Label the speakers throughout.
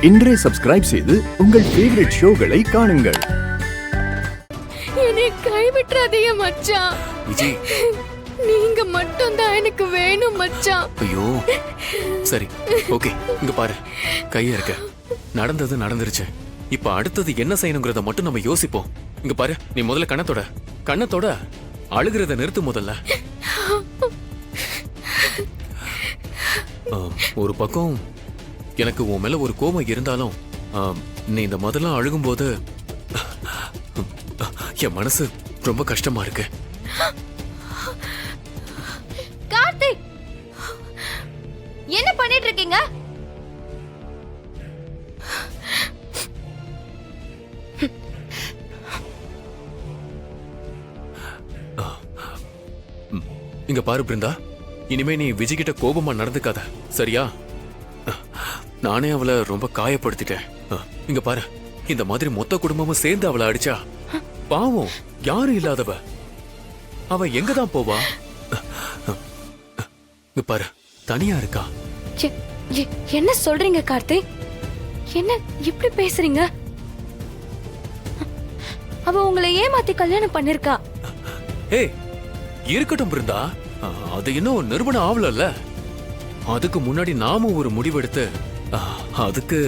Speaker 1: இன்றே சப்ஸ்கிரைப் செய்து உங்கள் ஃபேவரட் ஷோகளை காணுங்கள்.
Speaker 2: என்னை கைவிட்டுறாதீங்க மச்சான்.
Speaker 3: விஜய்,
Speaker 2: நீங்க மட்டும் தான் எனக்கு வேணும் மச்சான்.
Speaker 3: ஐயோ சரி, ஓகே. இங்க பாரு, கைய இருக்க. நடந்தது நடந்துருச்சு. இப்ப அடுத்தது என்ன செய்யணுங்கிறத மட்டும் நம்ம யோசிப்போம். இங்க பாரு, நீ முதல்ல கண்ணத்தோட அழுகிறத நிறுத்து முதல்ல. ஒரு பக்கம் எனக்கு உன் மேல ஒரு கோபம் இருந்தாலும் நீ இந்த முதல்ல அழுகும்போது என் மனசு ரொம்ப கஷ்டமா இருக்கு.
Speaker 2: கார்த்திக், என்ன பண்ணிட்டு இருக்கீங்க?
Speaker 3: இங்க பாரு பிருந்தா, இனிமே நீ விஜய் கிட்ட கோபமா நடந்துக்காத, சரியா? நானே அவளை ரொம்ப காயப்படுத்திட்டேன். இங்க பாரு, இந்த மாதிரி மொத்த குடும்பமும் சேர்ந்து அவளை அடிச்சா பாவம், யாரும் இல்லாதவ அவ எங்கதான் போவா? இங்க பாரு, தனியா இருக்கா.
Speaker 2: என்ன சொல்றீங்க கார்த்திக்? என்ன இப்படி பேசுறீங்க? அவ உங்களை ஏமாத்தி கல்யாணம் பண்ணிருக்கா.
Speaker 3: ஏய், இருக்கட்டும் பிருந்தா, அது இன்னும் நிரூபணம் ஆவலல்ல. அதுக்கு முன்னாடி நாம ஒரு முடிவெடுத்து அதுக்கு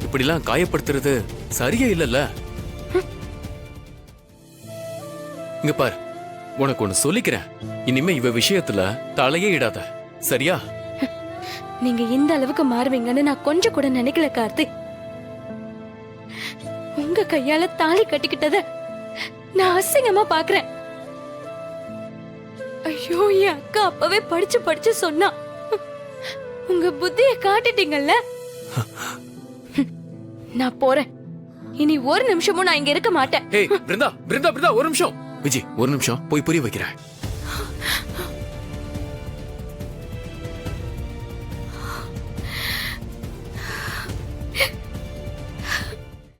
Speaker 3: இப்படிலாம் காயப்படுத்துறது சரியே இல்லல்ல. இங்க பாரு, உனக்கு ஒண்ணு சொல்லிக்கிறேன். இனிமே இவ விஷயத்துல தலையே இடாத, சரியா?
Speaker 2: நீங்க இந்த அளவுக்கு மாறுவீங்கன்னு நான் கொஞ்சம் கூட நினைக்கல கார்த்திக். உங்க கையால தாலி கட்டிக்கிட்டத நான் அசிங்கமா பாக்குறேன். ஐயோ, என் அக்கா அப்பவே படிச்சு சொன்னா. உங்க புத்திய காட்டிட்டீங்கல்ல. நான் போறேன். இனி ஒரு நிமிஷமும் நான் இங்க இருக்க மாட்டேன்.
Speaker 3: ஏய் பிருந்தா, ஒரு நிமிஷம். விஜய், ஒரு நிமிஷம் போய் புரிய வைக்கிறேன்.